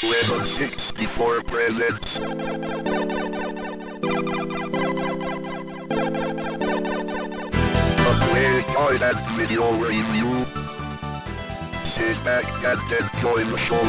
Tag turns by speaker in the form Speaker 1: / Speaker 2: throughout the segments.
Speaker 1: With 64 presents. A quick toilet video review. Sit back and enjoy the show.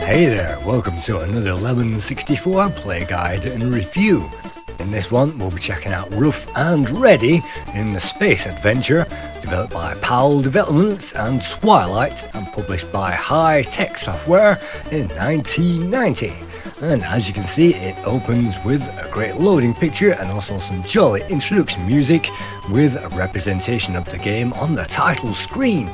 Speaker 2: Hey there, welcome to another Lemon 64 play guide and review. In this one we'll be checking out Ruff and Reddy in the space adventure developed by PAL Developments and Twilight and published by High Tech Software in 1990. And as you can see, it opens with a great loading picture and also some jolly introduction music with a representation of the game on the title screen.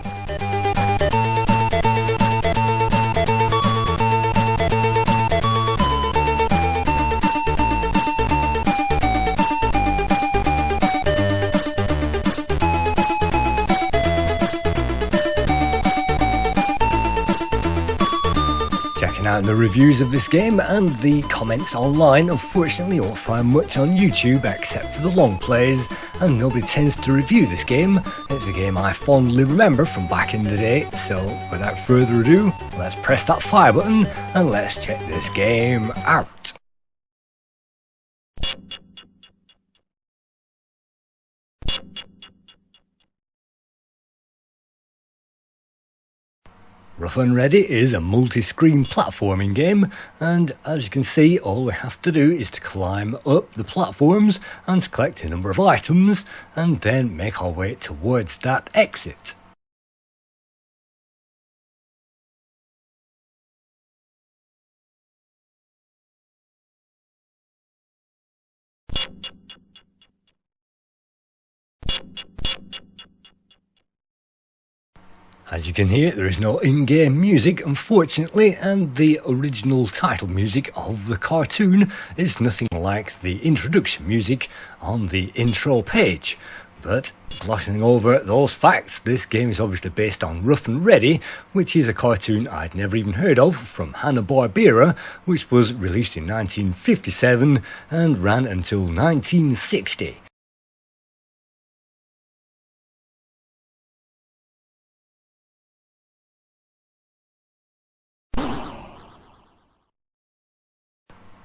Speaker 2: Checking out the reviews of this game and the comments online. Unfortunately, you won't find much on YouTube except for the long plays, and nobody tends to review this game. It's a game I fondly remember from back in the day, so without further ado, let's press that fire button and let's check this game out. Ruff and Reddy is a multi-screen platforming game, and as you can see, all we have to do is to climb up the platforms and collect a number of items and then make our way towards that exit. As you can hear, there is no in-game music, unfortunately, and the original title music of the cartoon is nothing like the introduction music on the intro page. But glossing over those facts, this game is obviously based on Ruff and Reddy, which is a cartoon I'd never even heard of from Hanna-Barbera, which was released in 1957 and ran until 1960.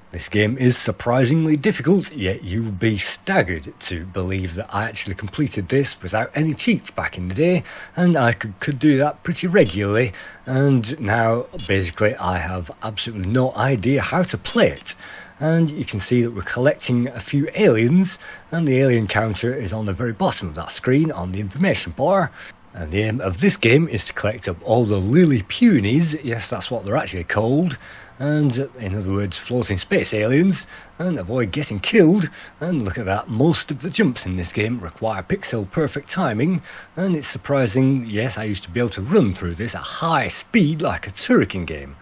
Speaker 2: This game is surprisingly difficult, yet you'll be staggered to believe that I actually completed this without any cheats back in the day, and I could do that pretty regularly, and now basically I have absolutely no idea how to play it. And you can see that we're collecting a few aliens, and the alien counter is on the very bottom of that screen on the information bar. And the aim of this game is to collect up all the Lily Punies, yes, that's what they're actually called, and in other words floating space aliens, and avoid getting killed. And look at that, most of the jumps in this game require pixel perfect timing, and it's surprising, yes, I used to be able to run through this at high speed like a turrican game.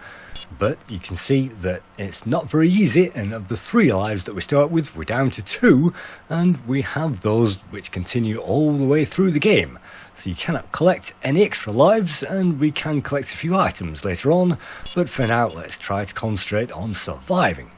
Speaker 2: But you can see that it's not very easy, and of the 3 lives that we start with, we're down to 2, and we have those which continue all the way through the game. So you cannot collect any extra lives, and we can collect a few items later on, but for now let's try to concentrate on surviving.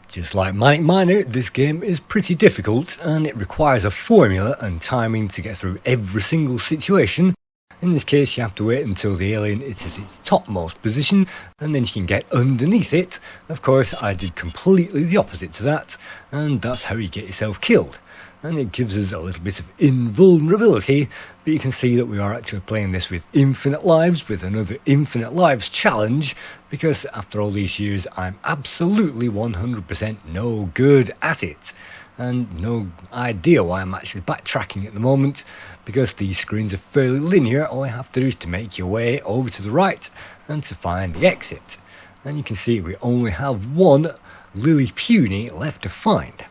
Speaker 2: Just like Mike Miner, this game is pretty difficult, and it requires a formula and timing to get through every single situation. In this case, you have to wait until the alien is its topmost position, and then you can get underneath it. Of course, I did completely the opposite to that, and that's how you get yourself killed. and it gives us a little bit of invulnerability, but you can see that we are actually playing this with infinite lives, with another infinite lives challenge, because after all these years I'm absolutely 100% no good at it. And no idea why I'm actually backtracking at the moment, because these screens are fairly linear. All you have to do is to make your way over to the right and to find the exit. And you can see we only have one Lily Puny left to find.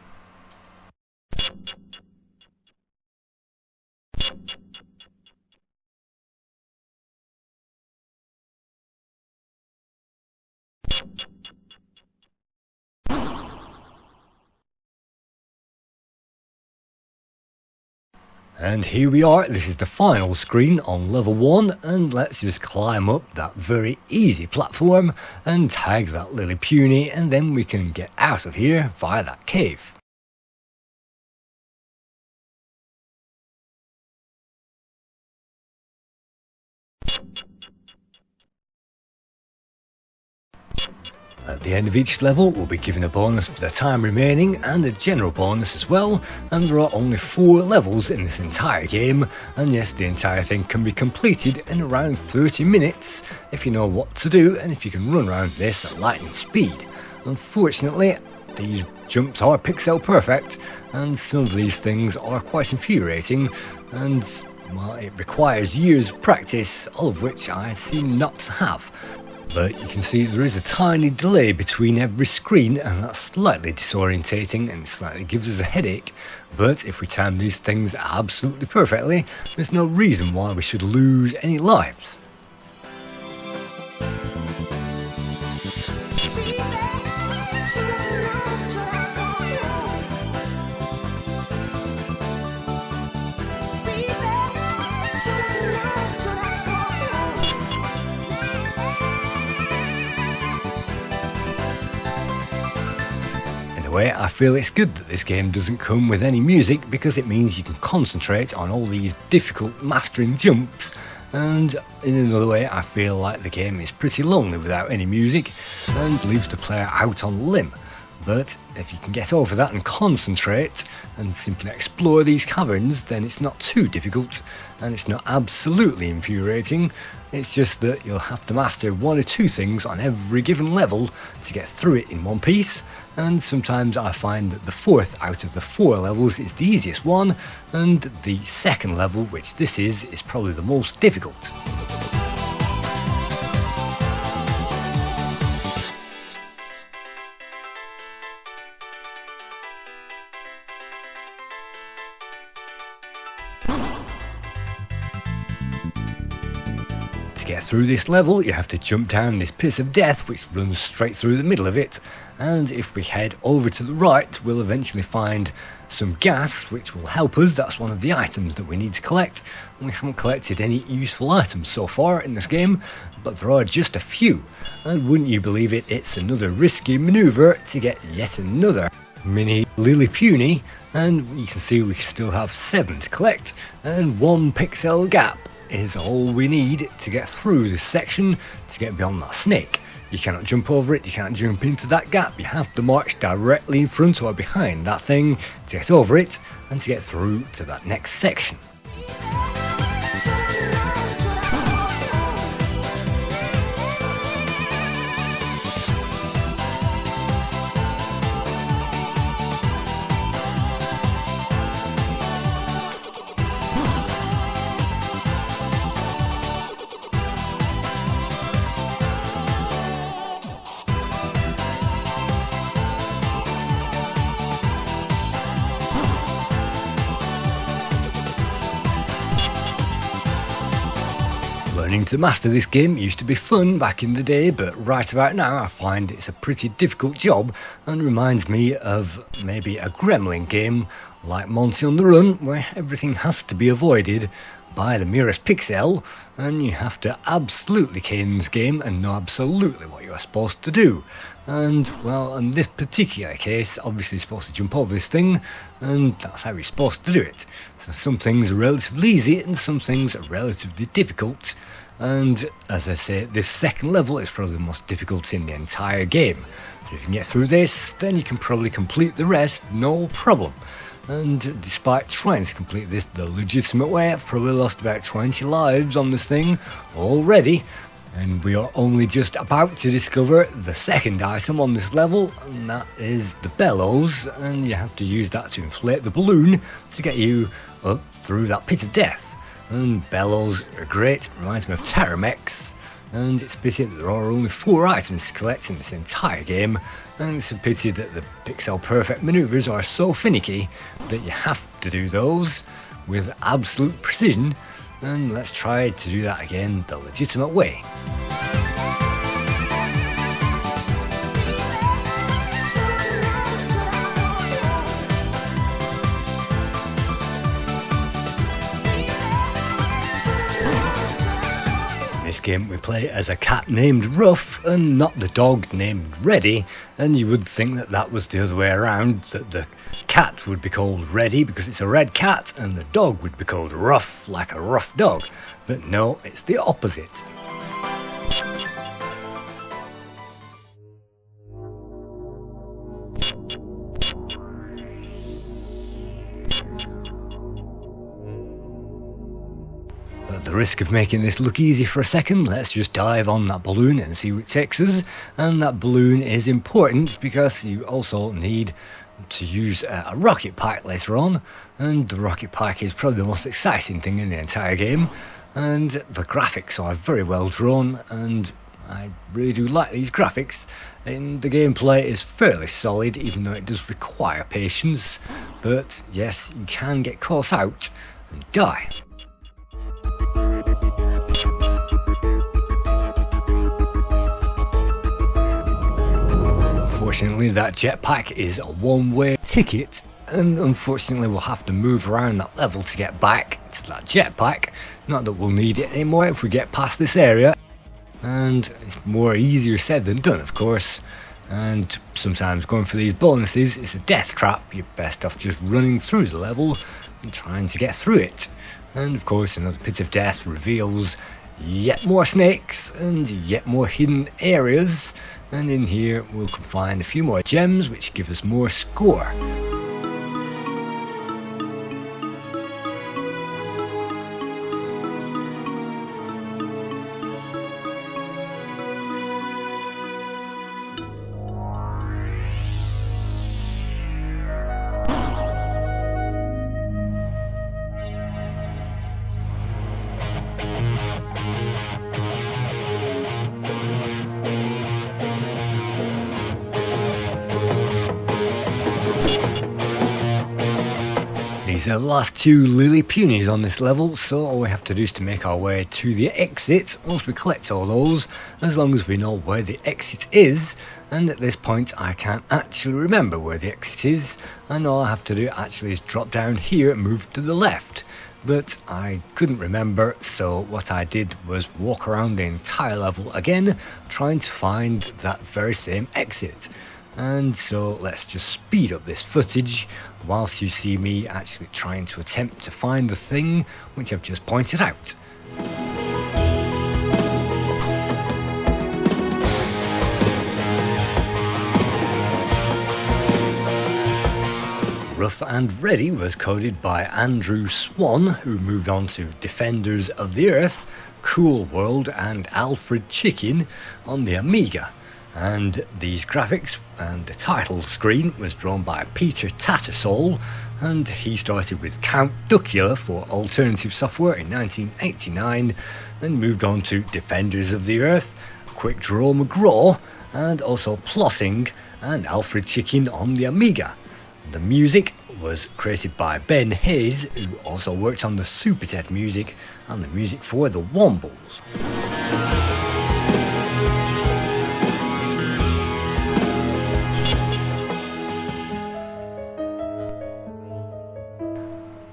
Speaker 2: And here we are, this is the final screen on level 1, and let's just climb up that very easy platform and tag that Lily Puny, and then we can get out of here via that cave. At the end of each level, we'll be given a bonus for the time remaining and a general bonus as well, and there are only 4 levels in this entire game, and yes, the entire thing can be completed in around 30 minutes if you know what to do and if you can run around this at lightning speed. Unfortunately, these jumps are pixel perfect, and some of these things are quite infuriating, and well, it requires years of practice, all of which I seem not to have. But you can see there is a tiny delay between every screen, and that's slightly disorientating and slightly gives us a headache. But if we time these things absolutely perfectly, there's no reason why we should lose any lives. I feel it's good that this game doesn't come with any music, because it means you can concentrate on all these difficult mastering jumps, and in another way I feel like the game is pretty lonely without any music and leaves the player out on a limb. But if you can get over that and concentrate and simply explore these caverns, then it's not too difficult and it's not absolutely infuriating. It's just that you'll have to master 1 or 2 things on every given level to get through it in one piece, and sometimes I find that the 4th out of the 4 levels is the easiest one, and the 2nd level, which this is probably the most difficult. To get through this level, you have to jump down this pit of death which runs straight through the middle of it, and if we head over to the right we'll eventually find some gas which will help us. That's one of the items that we need to collect. We haven't collected any useful items so far in this game, but there are just a few, and wouldn't you believe it, it's another risky manoeuvre to get yet another mini Lily Puny, and you can see we still have 7 to collect, and 1 pixel gap is all we need to get through this section to get beyond that snake. You cannot jump over it, you can't jump into that gap, you have to march directly in front or behind that thing to get over it and to get through to that next section. Learning to master this game used to be fun back in the day, but right about now I find it's a pretty difficult job and reminds me of maybe a gremlin game like Monty on the Run, where everything has to be avoided by the merest pixel, and you have to absolutely cane this game and know absolutely what you're supposed to do. And well, in this particular case, obviously you're supposed to jump over this thing, and that's how you're supposed to do it. So some things are relatively easy and some things are relatively difficult, and as I say, this 2nd level is probably the most difficult in the entire game. So if you can get through this, then you can probably complete the rest, no problem. and despite trying to complete this the legitimate way, I've probably lost about 20 lives on this thing already. And we are only just about to discover the second item on this level, and that is the bellows, and you have to use that to inflate the balloon to get you up through that pit of death. And bellows are great, reminds me of Terramex, and it's a pity that there are only 4 items to collect in this entire game, and it's a pity that the pixel perfect maneuvers are so finicky that you have to do those with absolute precision. And let's try to do that again the legitimate way. In this game we play as a cat named Ruff and not the dog named Reddy, and you would think that that was the other way around, that the cat would be called Reddy because it's a red cat and the dog would be called Ruff, like a rough dog, but no, it's the opposite. At the risk of making this look easy for a second, let's just dive on that balloon and see where it takes us. And that balloon is important because you also need to use a rocket pack later on, and the rocket pack is probably the most exciting thing in the entire game, and the graphics are very well drawn, and I really do like these graphics, and the gameplay is fairly solid even though it does require patience, but yes, you can get caught out and die. Unfortunately, that jetpack is a one-way ticket, and unfortunately we'll have to move around that level to get back to that jetpack. Not that we'll need it anymore if we get past this area, and it's more easier said than done, of course, and sometimes going for these bonuses is a death trap. You're best off just running through the level and trying to get through it. And of course another pit of death reveals yet more snakes and yet more hidden areas, and in here we'll find a few more gems which give us more score. These are the last 2 Lily Punies on this level, so all we have to do is to make our way to the exit once we collect all those, as long as we know where the exit is. And at this point I can't actually remember where the exit is, and all I have to do actually is drop down here and move to the left. But I couldn't remember, so what I did was walk around the entire level again, trying to find that very same exit. And so let's just speed up this footage whilst you see me actually trying to attempt to find the thing which I've just pointed out. Ruff and Reddy was coded by Andrew Swan, who moved on to Defenders of the Earth, Cool World and Alfred Chicken on the Amiga. And these graphics and the title screen was drawn by Peter Tattersall, and he started with Count Duckula for Alternative Software in 1989, then moved on to Defenders of the Earth, Quick Draw McGraw, and also Plotting and Alfred Chicken on the Amiga. The music was created by Ben Hayes, who also worked on the Super Ted music and the music for the Wombles.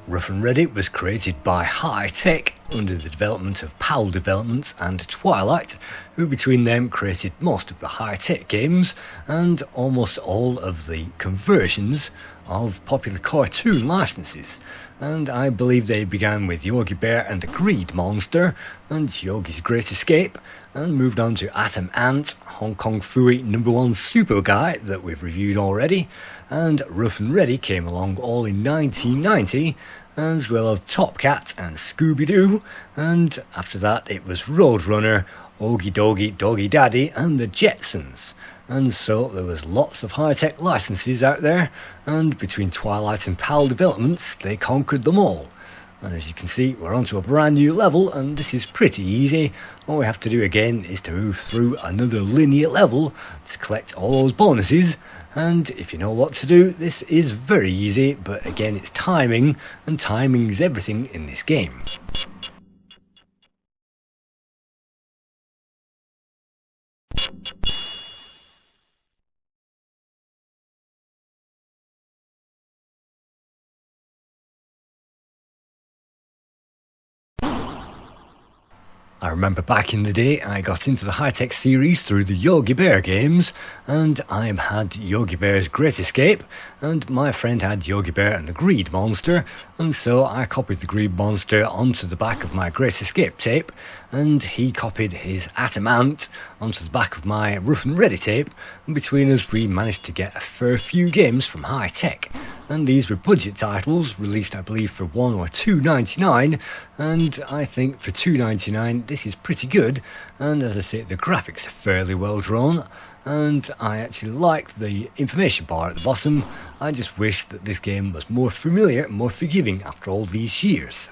Speaker 2: Ruff and Reddy was created by High Tech under the development of PAL Developments and Twilight, who between them created most of the High Tech games and almost all of the conversions of popular cartoon licenses. and I believe they began with Yogi Bear and the Greed Monster, and Yogi's Great Escape, and moved on to Atom Ant, Hong Kong Phooey #1 Super Guy that we've reviewed already, and Ruff and Reddy came along all in 1990, as well as Top Cat and Scooby-Doo, and after that it was Roadrunner, Oogie Doggy, Doggy Daddy and the Jetsons. And so there was lots of high-tech licenses out there, and between Twilight and PAL Developments they conquered them all. And as you can see, we're onto a brand new level, and this is pretty easy. All we have to do again is to move through another linear level to collect all those bonuses, and if you know what to do, this is very easy, but again it's timing, and timing is everything in this game. I remember back in the day I got into the high-tech series through the Yogi Bear games, and I had Yogi Bear's Great Escape, and my friend had Yogi Bear and the Greed Monster, and so I copied the Greed Monster onto the back of my Great Escape tape, and he copied his Atom Ant onto the back of my Ruff and Reddy tape, and between us we managed to get a fair few games from high-tech. And these were budget titles, released I believe for $1 or $2.99, and I think for $2.99 this is pretty good, and as I say, the graphics are fairly well drawn, and I actually like the information bar at the bottom. I just wish that this game was more familiar, more forgiving after all these years.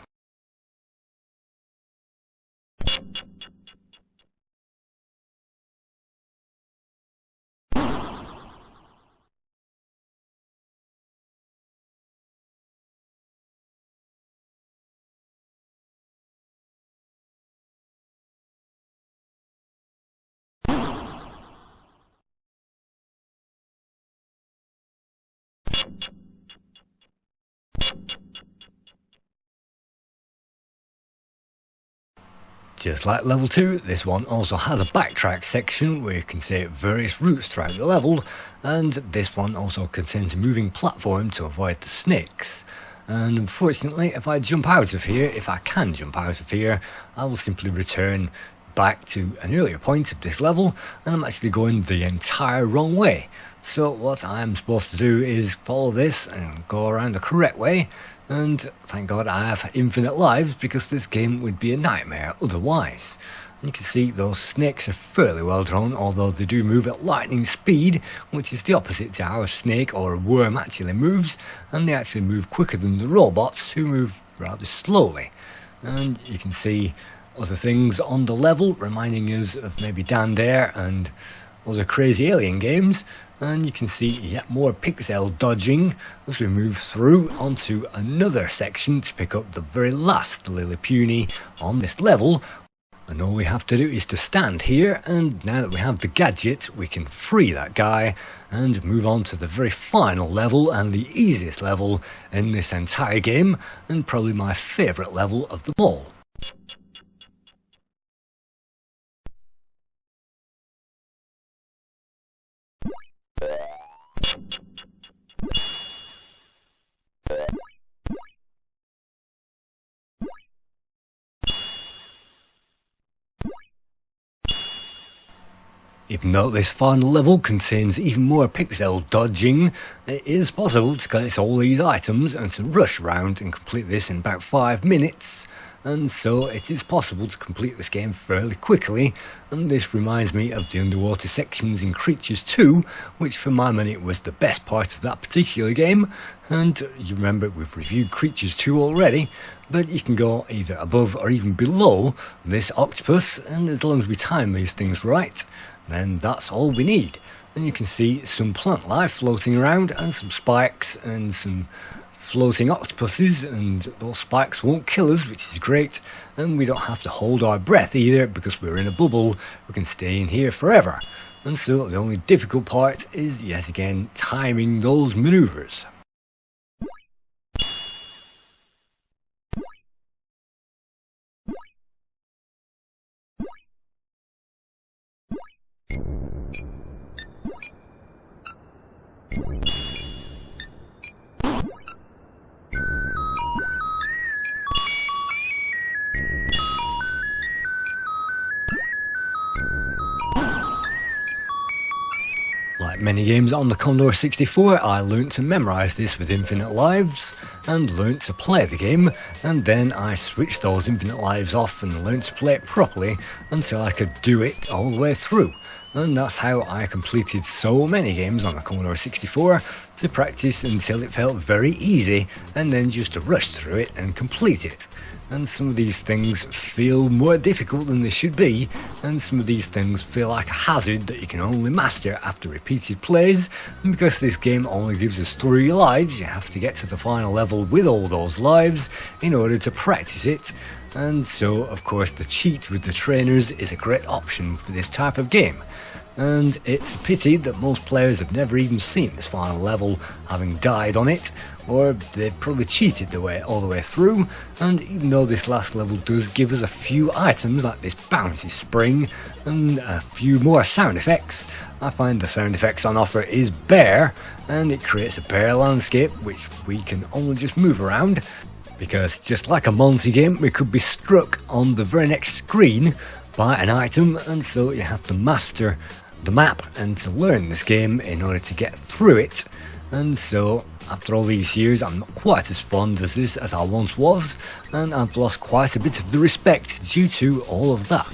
Speaker 2: Just like level 2, this one also has a backtrack section where you can take various routes throughout the level, and this one also contains a moving platform to avoid the snakes. And unfortunately, if I jump out of here, if I can jump out of here, I will simply return back to an earlier point of this level, and I'm actually going the entire wrong way. So what I'm supposed to do is follow this and go around the correct way, and thank God I have infinite lives because this game would be a nightmare otherwise. And you can see those snakes are fairly well drawn, although they do move at lightning speed, which is the opposite to how a snake or a worm actually moves, and they actually move quicker than the robots who move rather slowly. And you can see other things on the level reminding us of maybe Dan Dare and other crazy alien games, and you can see yet more pixel dodging as we move through onto another section to pick up the very last Lilliputian on this level. And all we have to do is to stand here, and now that we have the gadget we can free that guy and move on to the very final level and the easiest level in this entire game, and probably my favourite level of them all. Even though this final level contains even more pixel dodging, it is possible to collect all these items and to rush around and complete this in about 5 minutes, and so it is possible to complete this game fairly quickly. And this reminds me of the underwater sections in Creatures 2, which for my money was the best part of that particular game. And you remember we've reviewed Creatures 2 already, but you can go either above or even below this octopus, and as long as we time these things right, then that's all we need. And you can see some plant life floating around, and some spikes and some floating octopuses, and those spikes won't kill us, which is great, and we don't have to hold our breath either because we're in a bubble. We can stay in here forever. And so the only difficult part is yet again timing those maneuvers. Like many games on the Commodore 64, I learnt to memorise this with infinite lives, and learnt to play the game, and then I switched those infinite lives off and learnt to play it properly until I could do it all the way through. And that's how I completed so many games on the Commodore 64, to practice until it felt very easy, and then just to rush through it and complete it. And some of these things feel more difficult than they should be, and some of these things feel like a hazard that you can only master after repeated plays, and because this game only gives us 3 lives, you have to get to the final level with all those lives in order to practice it. And so, of course, the cheat with the trainers is a great option for this type of game. And it's a pity that most players have never even seen this final level, having died on it, or they've probably cheated their way all the way through. And even though this last level does give us a few items like this bouncy spring and a few more sound effects, I find the sound effects on offer is bare, and it creates a bare landscape which we can only just move around, because just like a Monty game, we could be struck on the very next screen by an item, and so you have to master the map and to learn this game in order to get through it. And so after all these years, I'm not quite as fond of this as I once was, and I've lost quite a bit of the respect due to all of that.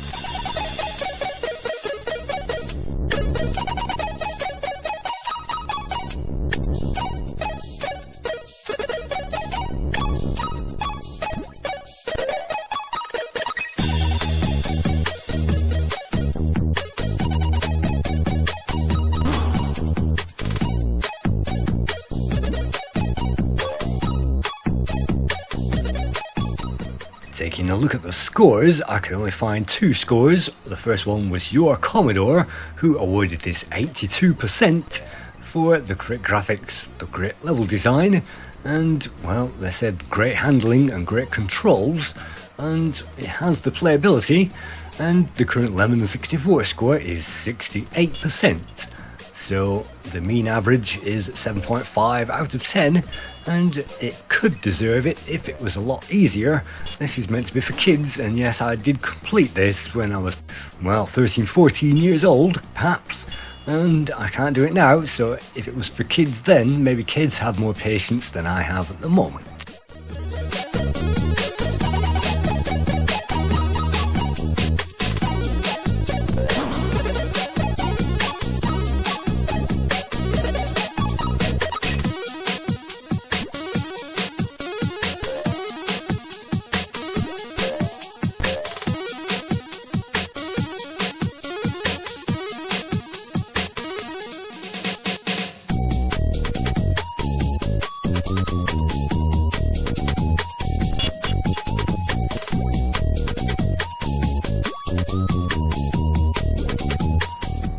Speaker 2: Taking a look at the scores, I could only find 2 scores. The first one was your Commodore, who awarded this 82% for the great graphics, the great level design, and, well, they said great handling and great controls, and it has the playability, and the current Lemon 64 score is 68%. So the mean average is 7.5 out of 10, and it could deserve it if it was a lot easier. This is meant to be for kids, and yes, I did complete this when I was, well, 13, 14 years old, perhaps, and I can't do it now, so if it was for kids then, maybe kids have more patience than I have at the moment.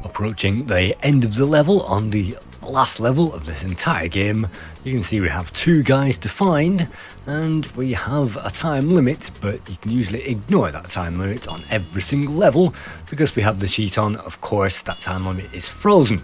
Speaker 2: Approaching the end of the level, on the last level of this entire game, you can see we have 2 guys to find, and we have a time limit, but you can usually ignore that time limit on every single level, because we have the cheat on. Of course, that time limit is frozen.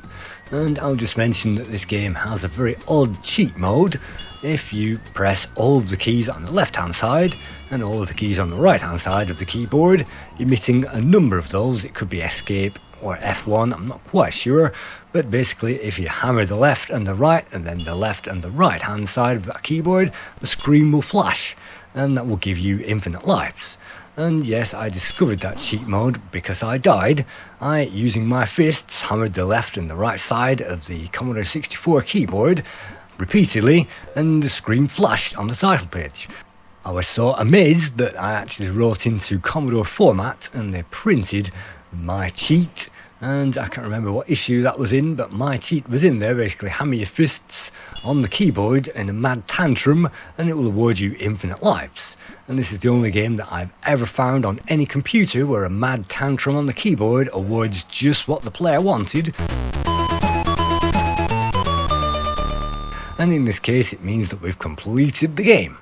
Speaker 2: And I'll just mention that this game has a very odd cheat mode. If you press all of the keys on the left hand side and all of the keys on the right hand side of the keyboard, emitting a number of those, it could be escape or F1, I'm not quite sure, but basically if you hammer the left and the right and then the left and the right hand side of that keyboard, the screen will flash, and that will give you infinite lives. And yes, I discovered that cheat mode because I died. I, using my fists, hammered the left and the right side of the Commodore 64 keyboard repeatedly, and the screen flashed on the title page. I was so amazed that I actually wrote into Commodore format and they printed my cheat, and I can't remember what issue that was in, but my cheat was in there. Basically, hammer your fists on the keyboard in a mad tantrum and it will award you infinite lives. And this is the only game that I've ever found on any computer where a mad tantrum on the keyboard awards just what the player wanted. And in this case, it means that we've completed the game.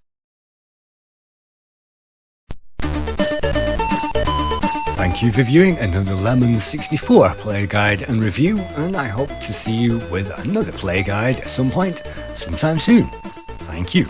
Speaker 2: Thank you for viewing another Lemon 64 player guide and review, and I hope to see you with another player guide at some point, sometime soon. Thank you.